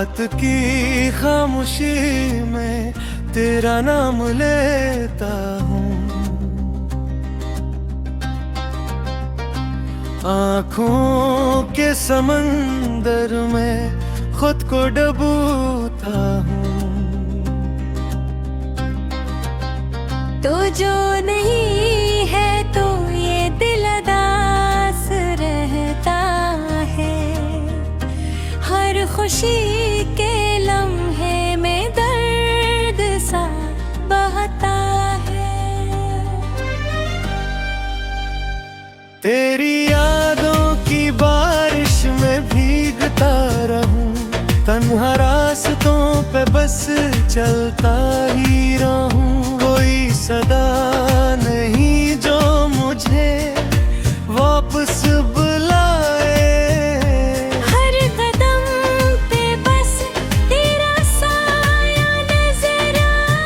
रात की खामोशी में तेरा नाम लेता हूँ, आँखों के समंदर में खुद को डूबता हूँ। तो जो नहीं है तो ये दिल उदास रहता है, हर खुशी के लम्हे में दर्द सा बहता है। तेरी यादों की बारिश में भीगता रहूं, तन्हा रास्तों पे बस चलता ही रहूं। कोई सदा नहीं जो मुझे वापस बुलाए, हर कदम पे बस तेरा साया नजर आए।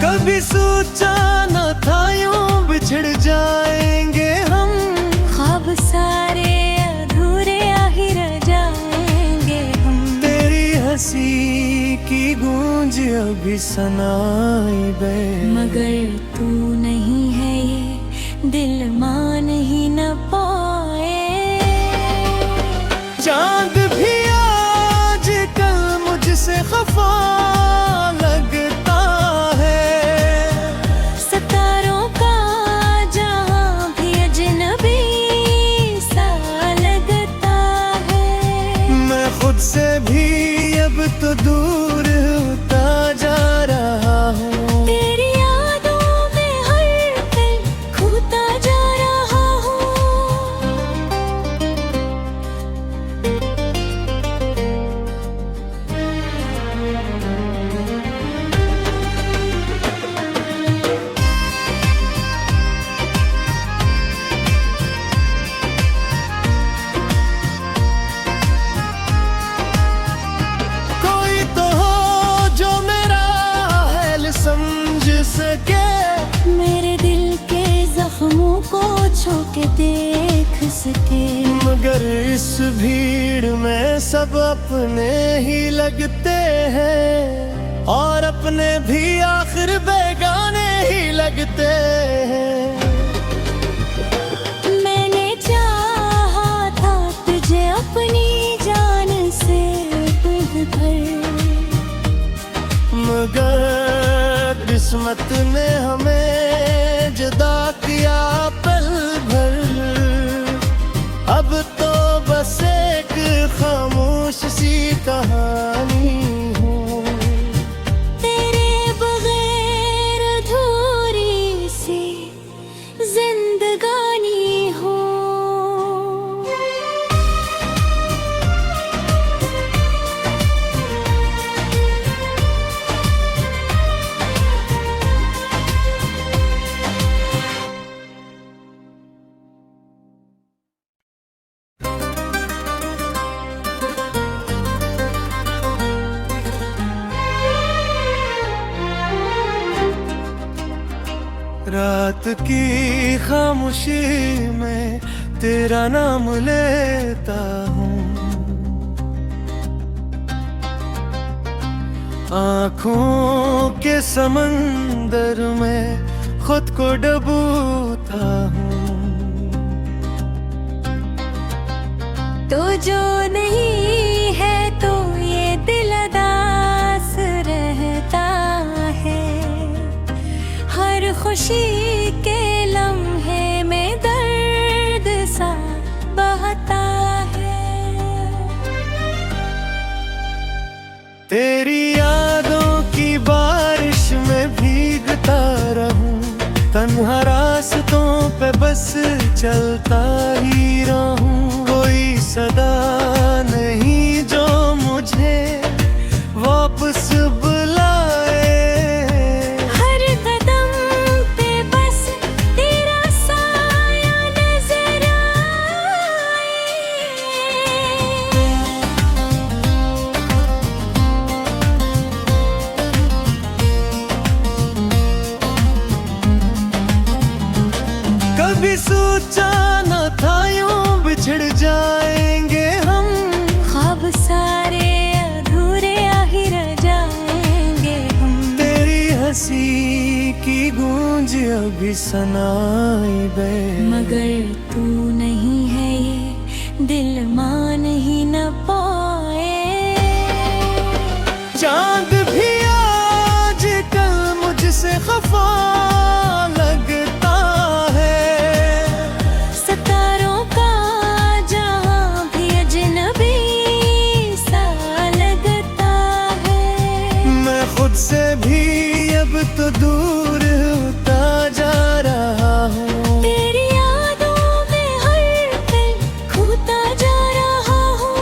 कभी सोचा न था यूं बिछड़ जाएंगे हम, ख्वाब सारे अधूरे ही रह जाएंगे हम। तेरी हंसी की गूंज अभी सनाई दे, मगर तू नहीं है ये दिल मान ही न पाए। चांद भी आज कल मुझसे खफा लगता है, सितारों का जहां भी अजनबी सा लगता है। मैं खुद से भी अब तो दूर होता जा रहा हूँ। तेरी यादों में हर पल खोता जा रहा हूँ। कोई तो हो जो मेरा हाल समझ सके, मेरे दिल के जख्मों को छू के देख सके। मगर इस भीड़ में सब अपने ही लगते हैं, और अपने भी आखिर बेगाने ही लगते हैं। मैंने चाहा था तुझे अपनी जान से बढ़कर, मगर किस्मत ने हमें जुदा किया पल भर। अब तो बस एक खामोश सी कहानी हूँ, तेरे बगैर अधूरी सी जिंदगानी हो। रात की खामोशी में तेरा नाम लेता हूँ, आँखों के समंदर में खुद को डूबता हूँ। तो जो नहीं है तो ये दिल उदास रहता है, हर खुशी के लम्हे में दर्द सा बहता है। तेरी यादों की बारिश में भीगता रहूं, तन्हा रास्तों पे बस चलता ही रहूं। कोई सदा नहीं जो मुझे वापस बुलाए, हर कदम पे बस तेरा साया नजर आए। कभी सोचा न था यूं बिछड़ जाएंगे हम, ख्वाब सारे अधूरे आही रह जाएंगे हम। तेरी हंसी की गूंज अभी सनाई दे, मगर तू नहीं है ये दिल मान ही न पाए। चांद भी आज कल मुझसे खफा लगता है, सितारों का जहां भी अजनबी सा लगता है। मैं खुद से भी अब तो दूर होता जा रहा हूँ, तेरी यादों में हर पल खोता जा रहा हूँ।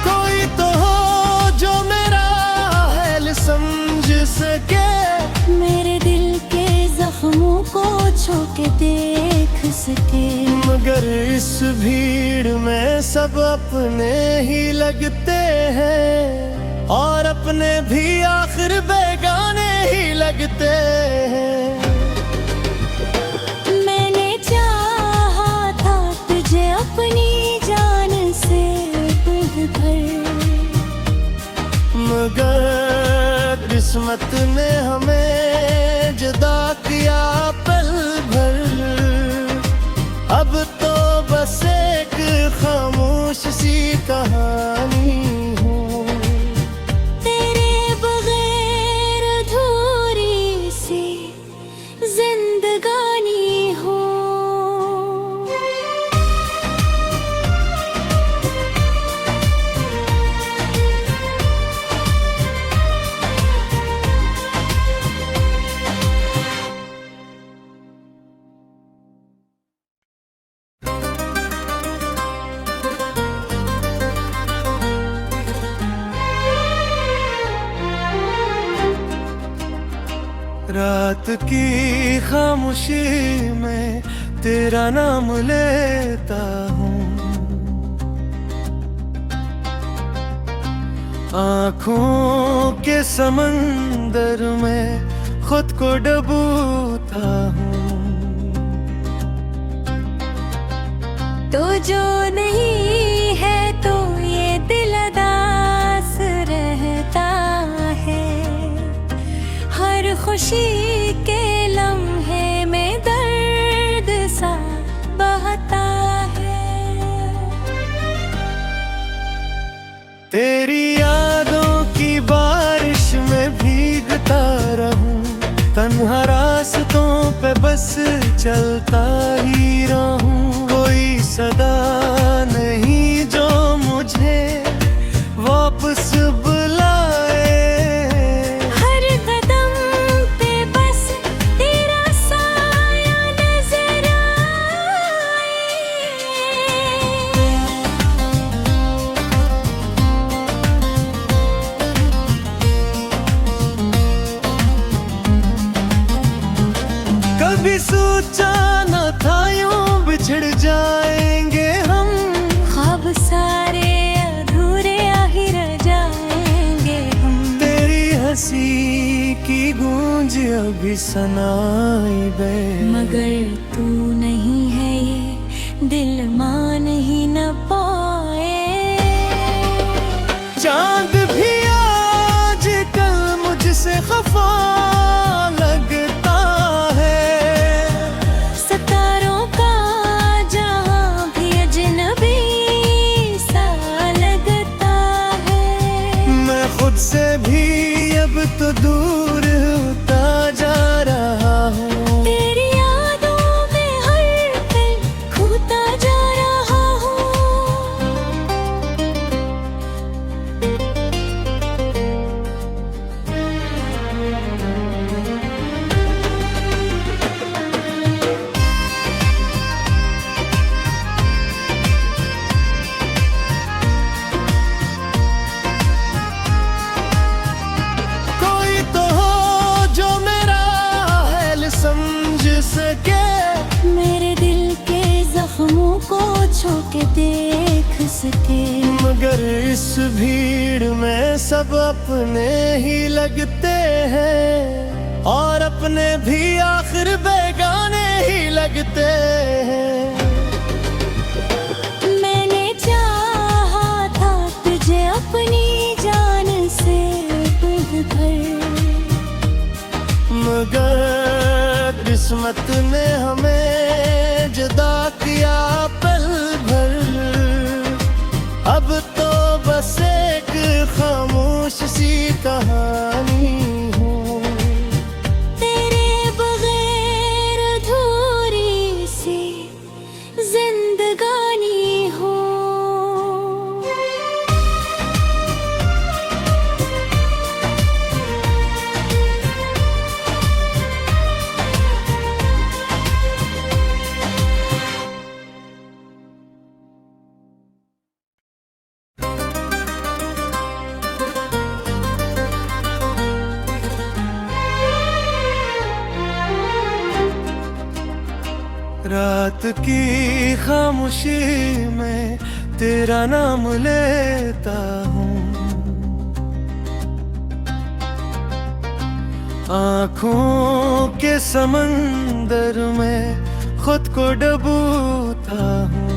कोई तो हो जो मेरा हाल समझ सके, मेरे दिल के जख्मों को छू के देख सके। मगर इस भीड़ में सब अपने ही लगते हैं, और अपने भी आखिर बेगाने ही लगते हैं। मैंने चाहा था तुझे अपनी जान से बढ़कर, मगर किस्मत ने हमें जुदा किया पल भर। अब तो बस एक खामोश सी कहानी हूँ, तेरे बगैर अधूरी सी जिंदगानी हो। रात की खामोशी में तेरा नाम लेता हूँ, आँखों के समंदर में खुद को डूबता हूँ। तो जो नहीं है तो ये दिल उदास रहता है, हर खुशी के लम्हे में दर्द सा बहता है। तेरी यादों की बारिश में भीगता रहूं, तन्हा रास्तों पे बस चलता ही रहूं। कोई सदा नहीं जो मुझे वापस बुलाए, हर कदम पे बस तेरा साया नजर आए। कभी सोचा न था यूं बिछड़ जाएंगे हम, ख्वाब सारे अधूरे आही रह जाएंगे हम। तेरी हंसी की गूंज अभी सनाई दे, मगर तू नहीं है ये दिल मान ही न पाए। चांद भी आज कल मुझसे खफा लगता है, सितारों का जहां भी अजनबी सा लगता है। मैं खुद से भी अब तो दूर होता जा रहा हूँ, तेरी यादों में हर पल खोता जा रहा हूँ। कोई तो हो को छू के देख सके। मगर इस भीड़ में सब अपने ही लगते हैं, और अपने भी आखिर बेगाने ही लगते हैं। मैंने चाहा था तुझे अपनी जान से बढ़कर, मगर किस्मत ने हमें जुदा किया पल भर। अब तो बस एक खामोश सी कहानी हूँ, तेरे बगैर अधूरी सी जिंदगानी हो। रात की खामोशी में तेरा नाम लेता हूँ, आँखों के समंदर में खुद को डूबता हूँ।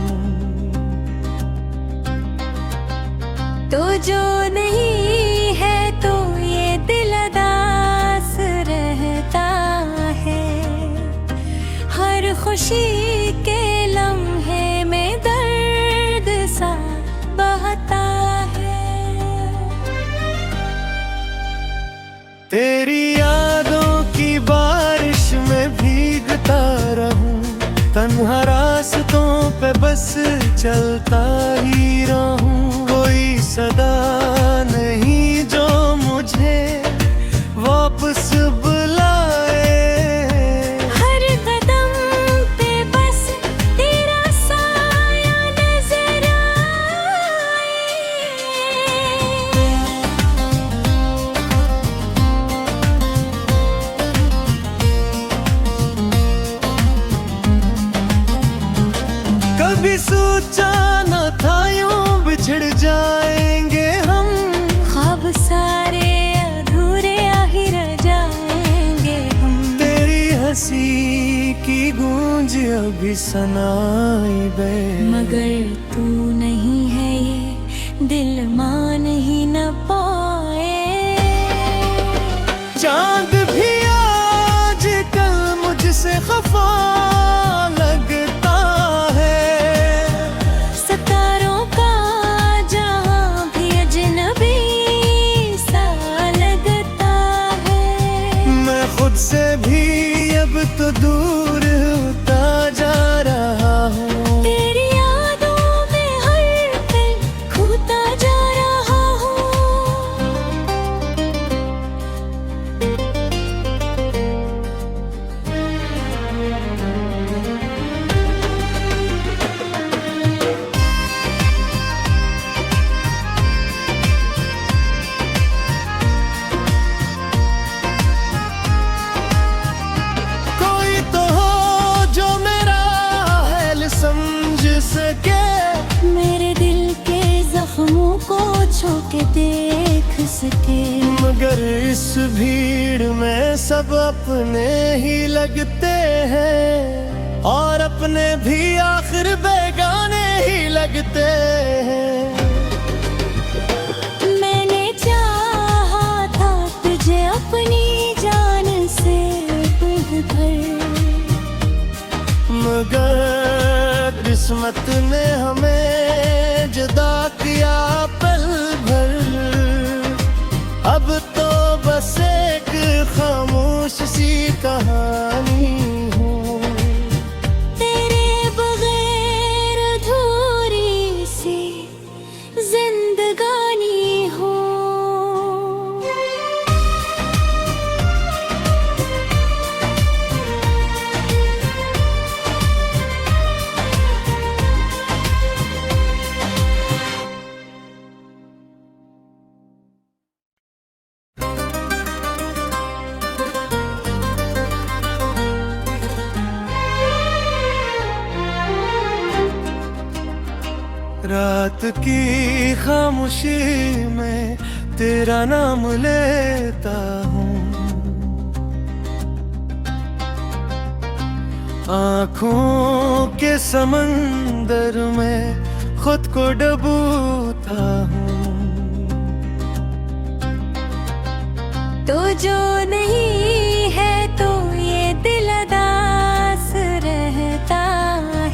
तो जो नहीं है तो ये दिल उदास रहता है, हर खुशी के लम्हे में दर्द सा बहता है। तेरी यादों की बारिश में भीगता रहूं, तन्हा रास्तों पे बस चलता ही रहूं। कोई सदा नहीं जो मुझे वापस बुलाए, हर कदम पे बस तेरा साया नजर आए। कभी सोचा न था यूं बिछड़ जाएंगे हम, ख्वाब सारे अधूरे ही रह जाएंगे हम। तेरी हंसी की गूंज अभी सनाई दे, मगर तू नहीं है ये दिल मान ही न पाए। चांद भी आज कल मुझसे खफा लगता है, सितारों का जहां भी अजनबी सा लगता है। मैं खुद से भी अब तो दूर होता जा रहा हूँ। तेरी यादों में हर पल खोता जा रहा हूँ। कोई तो हो जो मेरा हाल समझ सके, मेरे दिल के जख्मों को छू के देख सके। मगर इस भीड़ में सब अपने ही लगते हैं, और अपने भी आखिर बेगाने ही लगते हैं। मैंने चाहा था तुझे अपनी जान से बढ़कर, मगर किस्मत ने हमें जुदा किया पल भर। अब तो बस एक खामोश सी कहानी हूँ, तेरे बगैर अधूरी सी जिंदगानी हो। रात की खामोशी में तेरा नाम लेता हूँ, आँखों के समंदर में खुद को डूबता हूँ। तो जो नहीं है तो ये दिल उदास रहता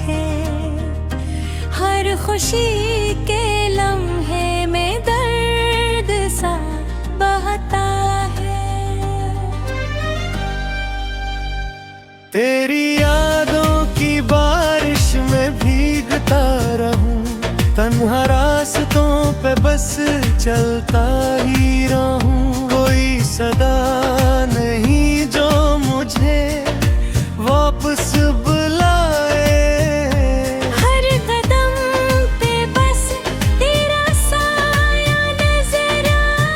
है, हर खुशी के लम्हे में दर्द सा बहता है। तेरी यादों की बारिश में भीगता रहूं, तन्हा रास्तों पे बस चलता ही रहूं। कोई सदा नहीं जो मुझे वापस बुलाए, हर कदम पे बस तेरा साया नजर आए।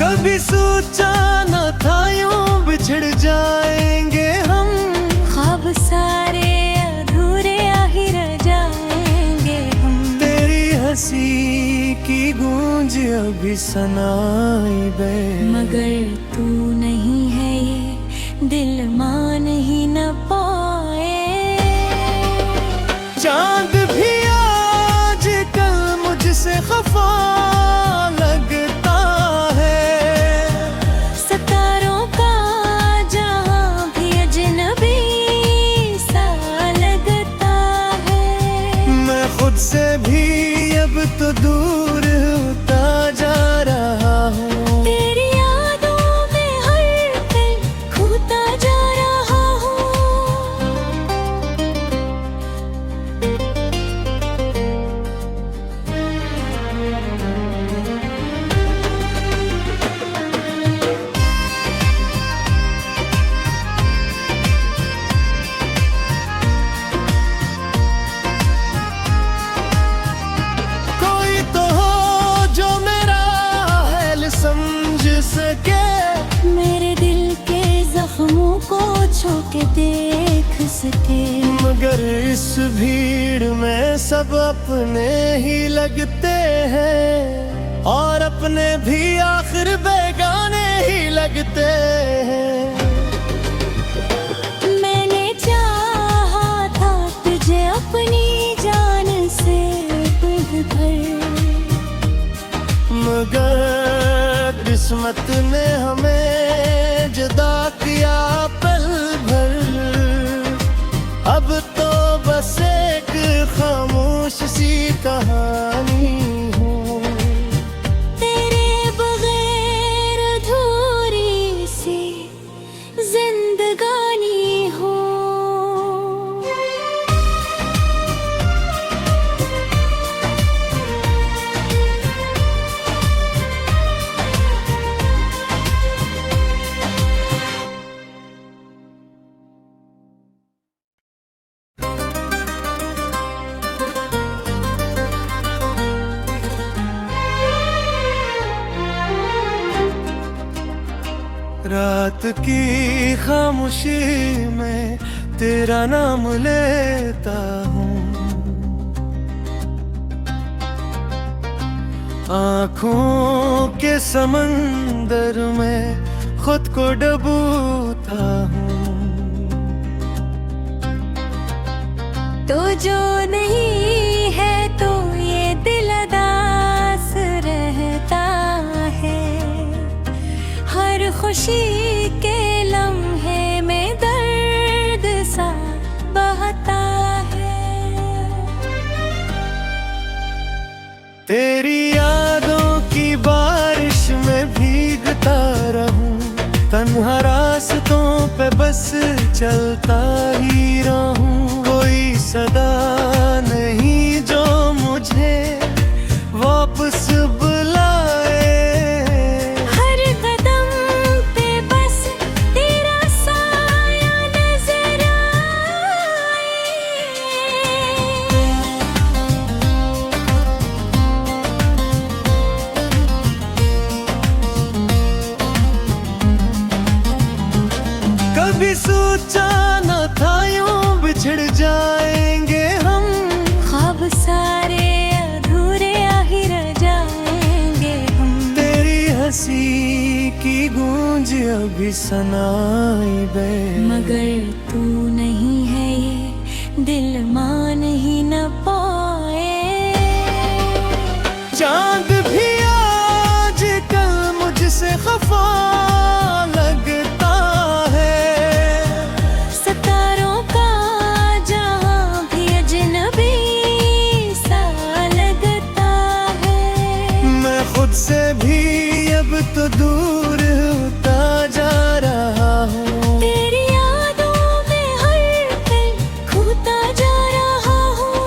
कभी सोचा न था यूं बिछड़ जाएंगे हम, ख्वाब सारे अधूरे ही रह जाएंगे हम। तेरी हंसी की गूंज अभी सनाई दे, मगर तू नहीं है ये दिल मान ही न पाए। चांद भी आज कल मुझसे खफा लगता है, सितारों का जहां भी अजनबी सा लगता है। मैं खुद से भी अब तो दूर होता जा रहा हूँ। तेरी यादों में हर पल खोता जा रहा हूँ। कोई तो हो जो मेरा हाल समझ सके, मेरे दिल के जख्मों को छू के देख सके। मगर इस भीड़ में सब अपने ही लगते हैं, और अपने भी आखिर बेगाने ही लगते हैं। मैंने चाहा था तुझे अपनी जान से बढ़कर, मगर किस्मत ने हमें जुदा किया पल भर। अब तो बस एक खामोश सी कहानी हूँ, तेरे बगैर अधूरी सी जिंदगानी हो। रात की खामोशी में तेरा नाम लेता हूँ, आँखों के समंदर में खुद को डूबता हूँ। तो जो नहीं है तो ये दिल उदास रहता है, हर खुशी के लम्हे में दर्द सा बहता है। तेरी यादों की बारिश में भीगता रहूं, तन्हा रास्तों पे बस चलता ही रहूं। कोई सदा नहीं जो मुझे वापस बुलाए, हर कदम पे बस तेरा साया नजर आए। कभी सोचा न था यूं बिछड़ जाएंगे हम, ख्वाब सारे अधूरे ही रह जाएंगे हम। तेरी हंसी की गूंज अभी सनाई दे, मगर तू नहीं है ये दिल मान ही न पाए। चांद भी आज कल मुझसे खफा लगता है, सितारों का जहां भी अजनबी सा लगता है। मैं खुद से भी अब तो दूर होता जा रहा हूँ, तेरी यादों में हर पल खोता जा रहा हूँ।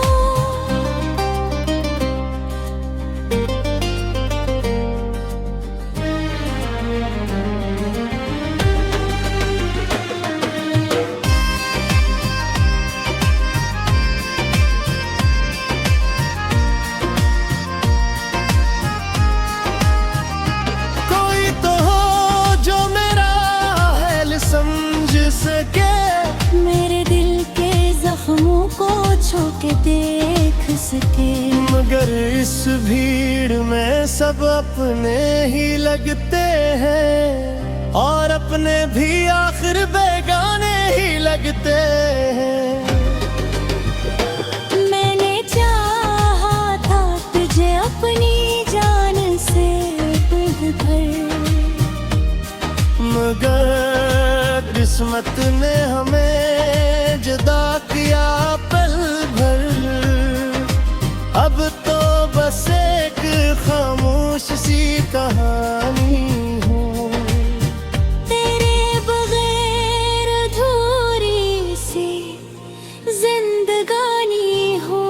कोई तो हो जो मेरा हाल समझ सके, मेरे दिल के जख्मों को छू के देख सके। मगर इस भीड़ में सब अपने ही लगते हैं, और अपने भी आखिर बेगाने ही लगते हैं। मैंने चाहा था तुझे अपनी जान से बढ़कर, मगर किस्मत ने हमें जुदा किया पल भर, अब तो बस एक खामोश सी कहानी हूँ। तेरे बगैर अधूरी सी जिंदगानी हो।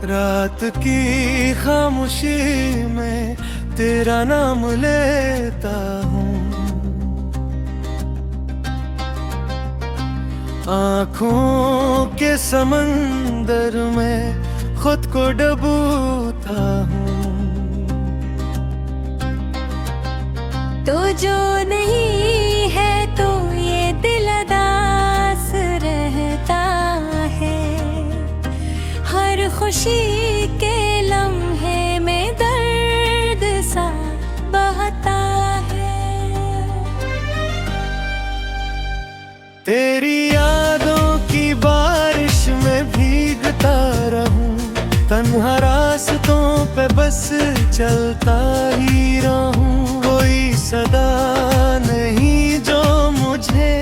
रात की खामोशी में तेरा नाम लेता हूँ, आँखों के समंदर में खुद को डूबता हूँ। तो जो नहीं है तो ये दिल उदास रहता है, हर खुशी के लम्हे में दर्द सा बहता है। तेरी यादों की बारिश में भीगता रहूं, तन्हा रास्तों पे बस चलता ही रहूं। कोई सदा नहीं जो मुझे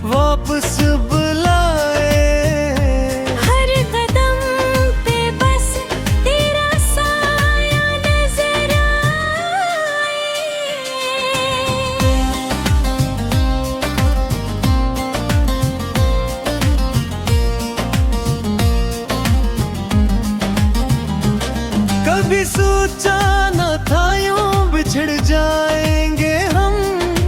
वापस बुलाए, हर कदम पे बस तेरा साया नजर आए। कभी सोचा न था यूं बिछड़ जाएंगे हम,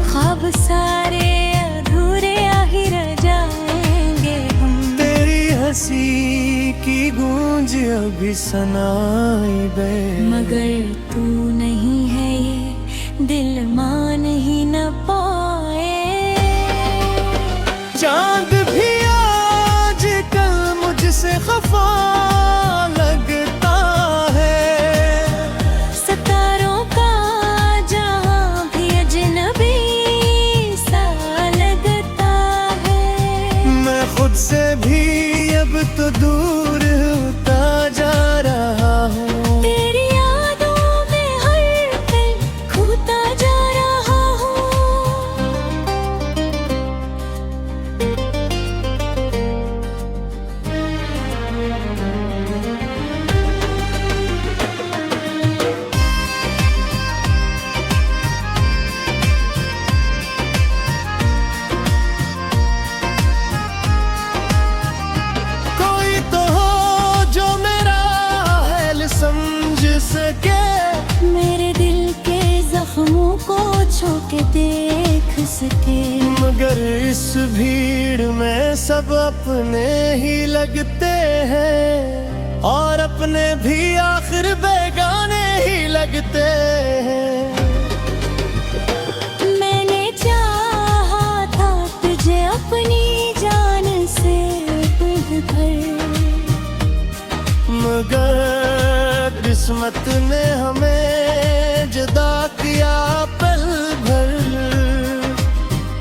ख्वाब सारे अधूरे ही रह जाएंगे हम। तेरी हंसी की गूंज अभी सनाई दे, मगर तू नहीं है ये दिल मान ही न पाए। चांद भी आज कल मुझसे खफा लगता है, सितारों का जहां भी अजनबी सा लगता है। मैं खुद से भी अब तो दूर होता जा रहा हूँ, तेरी यादों में हर छू के देख सके। मगर इस भीड़ में सब अपने ही लगते हैं, और अपने भी आखिर बेगाने ही लगते हैं। मैंने चाहा था तुझे अपनी जान से भर, मगर किस्मत ने हमें जुदा किया पल भर।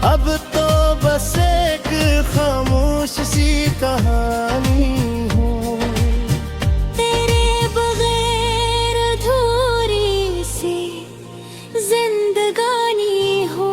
अब तो बस एक खामोश सी कहानी हूँ, तेरे बगैर अधूरी सी जिंदगानी हो।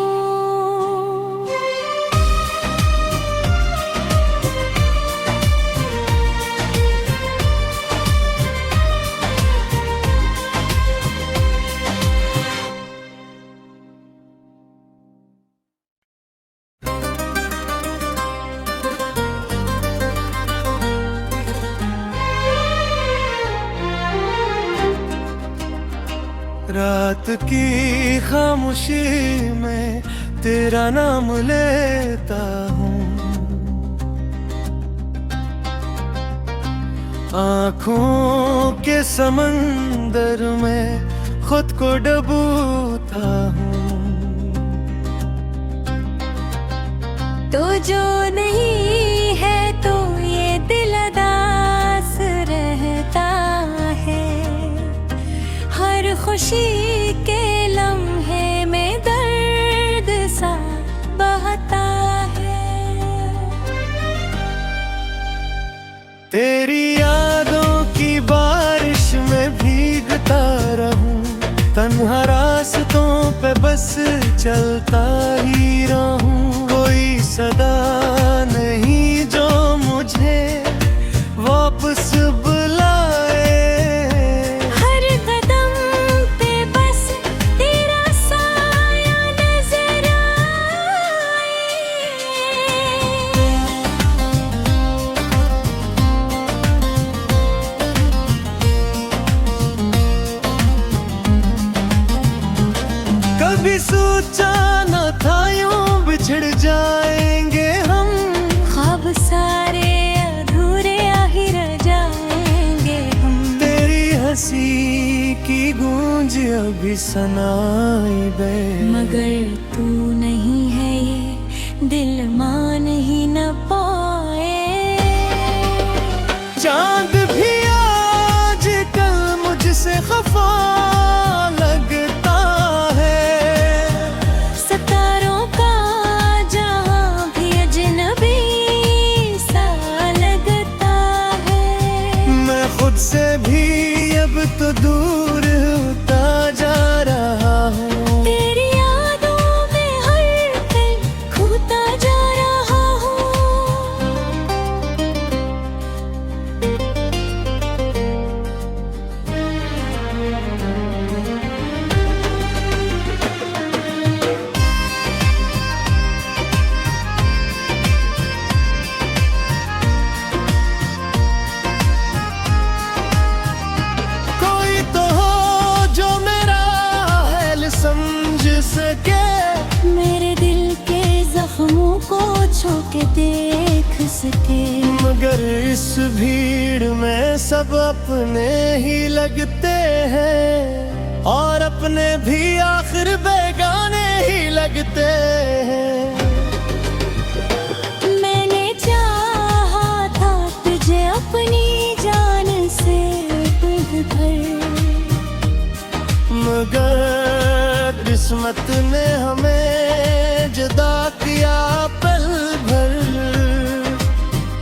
रात की खामोशी में तेरा नाम लेता हूँ, आँखों के समंदर में खुद को डूबता हूँ। तो जो नहीं है तो ये दिल उदास रहता है, हर खुशी के लम्हे में दर्द सा बहता है। तेरी यादों की बारिश में भीगता रहूं, तन्हा रास्तों पे बस चलता ही रहूं। कोई सदा नहीं जो मुझे वापस बुलाए, हर कदम पे बस तेरा साया नजर आए। कभी सोचा न था यूं बिछड़ जाएंगे हम, ख्वाब सारे अधूरे ही रह जाएंगे हम। तेरी हंसी की गूंज अभी सनाई दे, मगर तू नहीं है ये दिल मान ही न पाए। चांद भी आज कल मुझसे खफा लगता है, सितारों का जहां भी अजनबी सा लगता है। मैं खुद से भी अब तो दूर होता जा रहा हूँ। तेरी यादों में हर पल खोता जा रहा हूँ। कोई तो हो जो मेरा हाल समझ सके, मेरे दिल के जख्मों को छू के देख सके। मगर इस भीड़ में सब अपने ही लगते हैं, और अपने भी आखिर बेगाने ही लगते हैं। मैंने चाहा था तुझे अपनी जान से भर, मगर किस्मत ने हमें जुदा किया पल भर।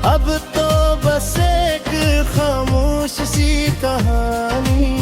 अब तो बस एक खामोश सी कहानी